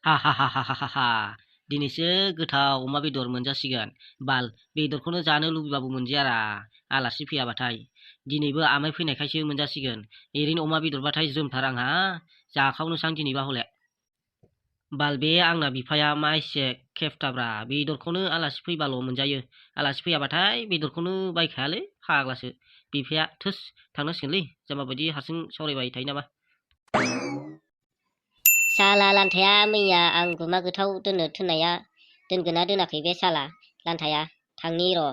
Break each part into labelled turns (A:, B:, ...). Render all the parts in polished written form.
A: हा हा हा हा हा हा हा दिनैसो गोथाव अमा बेदर मोनजासिगोन बाल बेदरखौनो जानो लुबैबाबो मोनजायारा आलासि फैयाबाथाय दिनैबो आमाय फैनायखायसो मोनजासिगोन ओरैनो अमा बेदरबाथाय ज्रोमथार आंहा जाखावनोसां दिनैबा हले बाल बे आंना बिफाया मा एसे खेफटाब्रा बेदरखौनो आलासि फैबाल' मोनजायो आलासि फैयाबाथाय बेदरखौनो बायखायालै फाग्लासो बिफाया थोस थांनांसिगोनलै जाम्बा बायदि हारसिं सावरायबाय थायो नामा
B: साला लान्थाया मैया आं गुमा गोथाव दोननो थिननाया दोनगोना दोनाखै बे साला लान्थाया थांनि र'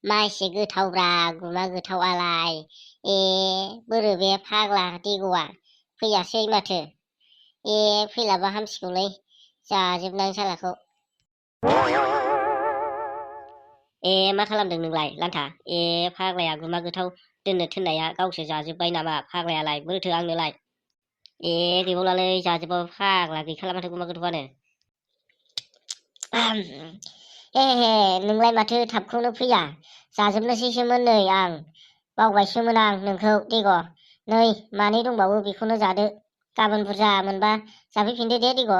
B: मा एसे गोथावब्रा गुमा गोथावालाय ए बोरो बे फाग्ला दिग'आ फैयासै माथो ए फैलाबा हामसिगौलै जाजोबनां सालाखौ ए मा खालामदों नोंलाय लान्था ए फाग्लाया गुमा गोथाव दोननो थिननाया गावसो जाजोब्बाय नामा फाग्लायालाय बोरैथो आंनोलाय ए गैबावलालै जाजोब्बाबो फाग्ला गैखाला माथो गुमा गोथावानो हे हे नोंलाय माथो थाबखौनो फैया जाजोबनोसैसोमोन नै आं बावबायसोमोन आं नोंखौ दिग' नै मानै दंबावो बेखौनो जादो गाबोन बुरजा मोनबा जाफैफिनदो दे दिग'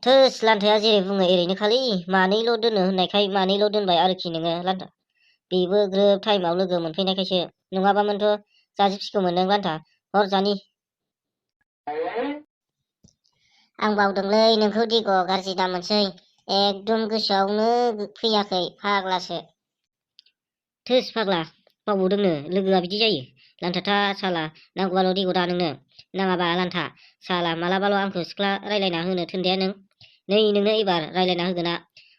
B: थोस लान्थाया जेरै बुङो एरैनो खालि मानैल' दोनो होननायखाय मानैल' दोनबाय आरोखि नोङो लान्था बेबो ग्रोब टाइमाव लोगो मोनफैनायखायसो नङाबामोनथ' जाजोबसिगौमोन नों लान्था हर जानि आं बावदोंलै नोंखौ दिग' गाज्रि दामोनसै एकदम गोसोआवनो फैयाखै फाग्लासो थोस फाग्ला बावबावदोंनो लोगोआ बिदि जायो लान्थाथा साला नांगौबाल' दिग' दा नोंनो नाङाबा लान्था साला मालाबाल' आंखौ सिख्ला रायलायना होनो थिनदे नों नै नोंनो एबार रायलायना होगोना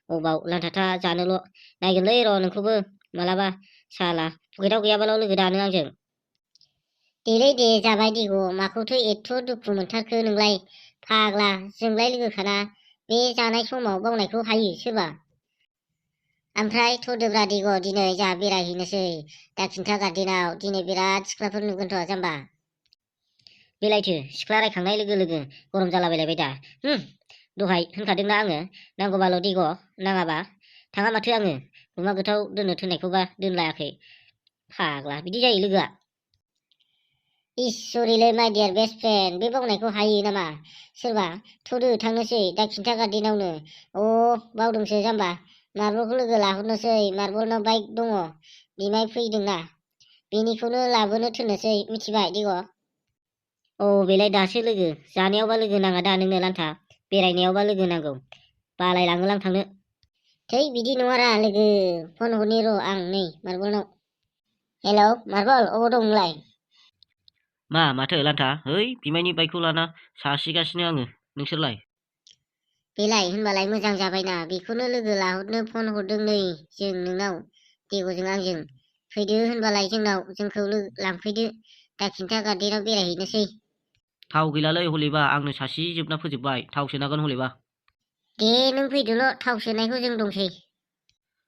B: अबाव लान्थाथा जानोल' नायगोनलै र' नोंखौबो मालाबा साला पकेटाव गैयाबाल' लोगो दा नों आंजों देलै दे जाबाय दिग' माखौथो एथ' दुखु मोनथारखो नोंलाय फाग्ला जोंलाय लोगोखाना बे जानाय समाव बावनायखौ हायो सोरबा ओमफ्राय थ'दोब्रा दिग' दिनै जा बेरायहैनोसै दा खिन्था गार्डेनाव दिनै बिराद सिख्लाफोर नुगोनथ' जाम्बा बेलायथो सिख्ला रायखांनाय लोगो लोगो गरम जालाबायलायबाय दा दहाय होनखादोंना आङो नांगौबाल' दिग' नाङाबा थाङा माथो आङो गुमा गोथाव दोननो थिननायखौबा दोनलायाखै फाग्ला बिदि जायो लोगोआ इसोरिलै माय डियार बेस्ट फ्रेन्ड बे बावनायखौ हायो नामा सोरबा थ'दो थांनोसै दा खिन्था गार्डेनावनो बावदोंसो जाम्बा मार्बलखौ लोगो लाहरनोसै मार्बलनाव बाइक दङ बिमाय फैदोंना बेनिखौनो लाबोनो थिननोसै मिथिबाय दिग' बेलाय दासो लोगो जानायावबा लोगो नाङा दा नोंनो लान्था बेरायनायावबा लोगो नांगौ बालायलाङोलां थांनो थै बिदि नङारा लोगो फन हरनि र' आं नै मार्बलनाव हेलौ मार्बल अबाव दं नोंलाय
A: माथो लान्था है बिमायनि बाइकखौ लाना सासिगासिनो आङो नोंसोरलाय
B: बेलाय होनबालाय मोजां जाबायना बेखौनो लोगो लाहरनो फन हरदों नै जों नोंनाव दिग'जों आंजों फैदो होनबालाय जोंनाव जोंखौ लांफैदो दा खिन्था गार्डेनाव बेरायहैनोसै
A: थाव गैलालै हलेबा आंनो सासि जोबना फोजोबबाय थाव सोनांगोन हलेबा
B: दे नों फैदोल' थाव सोनायखौ जों दंसै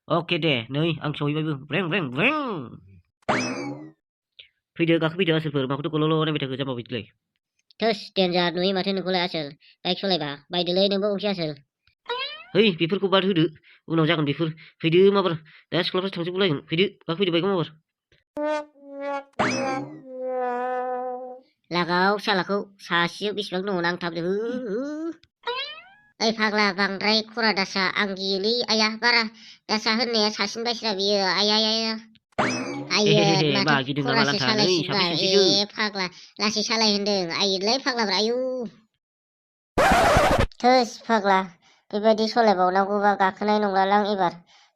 A: अके दे नै आं सहैबायबो ब्रें ब्रें ब्रें फैदो गाखोफैदो आसोलफोर माखौथ' गल'ल' नायबाय थाखो जाम्बा बायदिलाय
B: थोस देन्जार नुयो माथो नोंखौलाय आसोल बाइक सलायबा बायदोलै नोंबो गंसे आसोल
A: है बेफोरखौ बाद होदो उनाव जागोन बेफोर फैदो माबार दा सिख्लाफ्रा थांजोबगुलायगोन फैदो गाखोफैदो बाइकआव माबार
B: लागाव सालाखौ सासेयाव बेसेबां दङ नांथाबजोबो ओइ फाग्ला बांद्राय खरा दासा आं गियोलै आया बारा दासा होननाया सासिन बायस्रा बियो आया आयै
A: मा
B: माथो
A: गिदों नामा
B: खरासो
A: लान्था नै
B: सालायसिनबाय
A: साबैसोसैसो
B: फाग्ला लासै सालाय होनदों आइलाय फाग्लाब्रा आयु थोस फाग्ला बेबायदि सलायबावनांगौबा गाखोनाय नंलालां एबार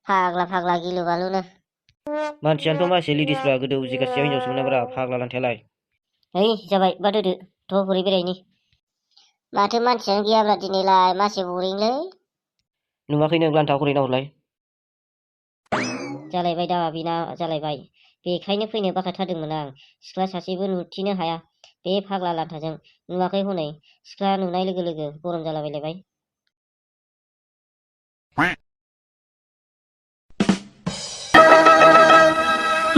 B: फाग्ला गिलु बालुनो
A: मानसियानोथ' मासे लेडिसफ्रा गोदो उजिगासेयाव हिनजावसोमोन नाब्रा फाग्ला लान्थायालाय
B: है जाबाय बाद होदो थ' बोरै बेरायनि माथो मानसियानो गैयाब्ला दिनैलाय मासे बरिंलै
A: नुवाखै नों लान्था हरै नाहरलाय
B: जालायबाय दा बिना जालायबाय बेखायनो फैनो बाखाथारदोंमोन आं सिख्ला सासेबो नुथिनो हाया बे फाग्ला लान्थाजों नुवाखै हनै सिख्ला नुनाय लोगो लोगो गरम जालाबायलायबाय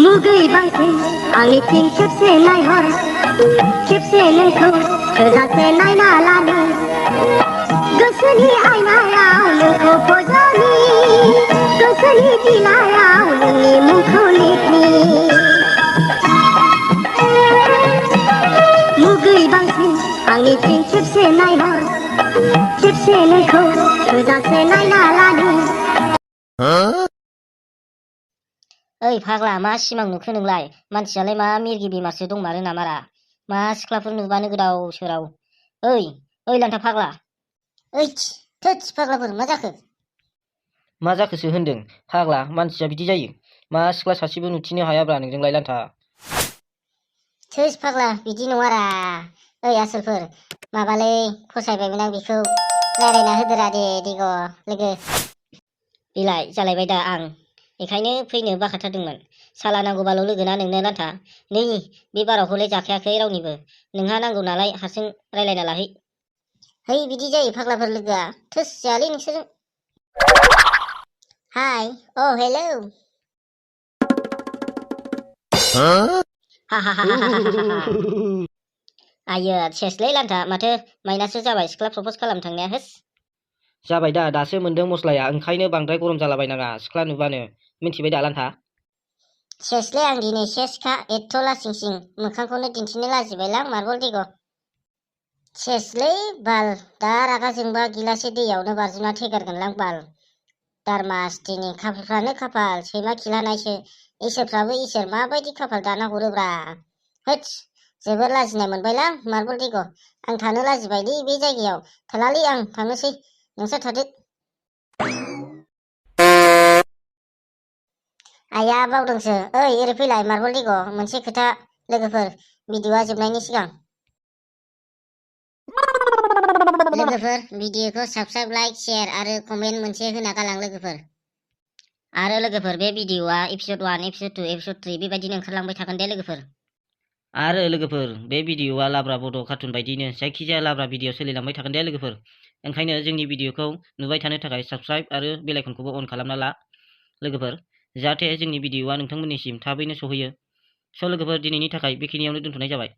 C: मुगै बांसिन आंनिथिं खेबसे नायहर खेबसे नोंखौ थोजासे नायना लानि गोसोनि आयनायाव नोंखौ फज'नि गोसोनि बिलायाव नोंनि मुंखौ लिरनि थोजासे नायना लानि
B: ओइ फाग्ला मा सिमां नुखो नोंलाय मानसियालाय मा मिरगि बेमारसो दंमारो नामारा मा सिख्लाफोर नुबानो गोदाव सोराव ओइ लान्था फाग्ला ओइच थोस फाग्लाफोर मा जाखो
A: मा जाखोसो होनदों फाग्ला मानसिया बिदि जायो मा सिख्ला सासेबो नुथिनो हायाब्रा नोंजोंलाय लान्था
B: थोस फाग्ला बिदि नङारा ओइ आसोलफोर माबालै फसायबायमोन आं बेखौ रायलायना होदोरा दे दिग लोगो बिलाय जालायबाय दा आं बेखायनो फैनो बाखाथारदोंमोन साला नांगौबाल' लोगोना नोंनो लान्था नै बे बाराव हले जाखायाखै रावनिबो नोंहा नांगौ नालाय हारसिं रायलायना लाहै है बिदि जायो फाग्लाफोर लोगोआ थोस जायालै नोंसोरजों हाय अ हेलौ आयो सेसलै लान्था माथो माइनासो जाबाय सिख्ला प्रपस खालाम थांनाया होस
A: जाबाय दा दासो मोनदों मस्लाया ओंखायनो बांद्राय गरम जालाबायनाङा सिख्ला नुबानो मिन्थिबाय दा लान्था
B: सेसलै आं दिनै सेसखा एथ' लासिंसिं मोखांखौनो दिन्थिनो लाजिबायलां मार्बल दिग सेसलै बाल दा रागा जोंबा गिलासे दैयावनो बारजुमना थेगारगोनलां बाल दारमासथिनि खाफालफ्रानो खाफाल सैमा खिलानायसो इसोरफ्राबो इसोर माबायदि खाफाल दाना हरोब्रा होत्स जोबोर लाजिनाय मोनबायलां मार्बल दिग आं थानो लाजिबायलै बे जायगायाव थालालै आं थांनोसै नोंसोर थादो आया बावदोंसो ओइ ओरै फैलाय मार्बल दिग मोनसे खोथा लोगोफोर भिडिअआ जोबनायनि सिगां लोगोफोर भिडिअखौ साबस्क्राइब लाइक शेयार आरो कमेन्ट मोनसे होना गालां लोगोफोर आरो लोगोफोर बे भिडिअआ एपिसोड 1 एपिसोड 2 एपिसोड 3 बेबायदिनो ओंखारलांबाय थागोन दे लोगोफोर
A: आरो लोगोफोर बे भिडिअआ लाब्रा बड' कार्टुन बायदिनो जायखिजाया लाब्रा भिडिअ सोलिलांबाय थागोन दे लोगोफोर ओंखायनो जोंनि भिडिअखौ नुबाय थानो थाखाय साबस्क्राइब आरो बेल आइकनखौबो अन खालामना ला लोगोफोर जाहाथे जोंनि भिडिअआ नोंथांमोननिसिम थाबैनो सहैयो स' लोगोफोर दिनैनि थाखाय बेखिनियावनो दोनथ'नाय जाबाय।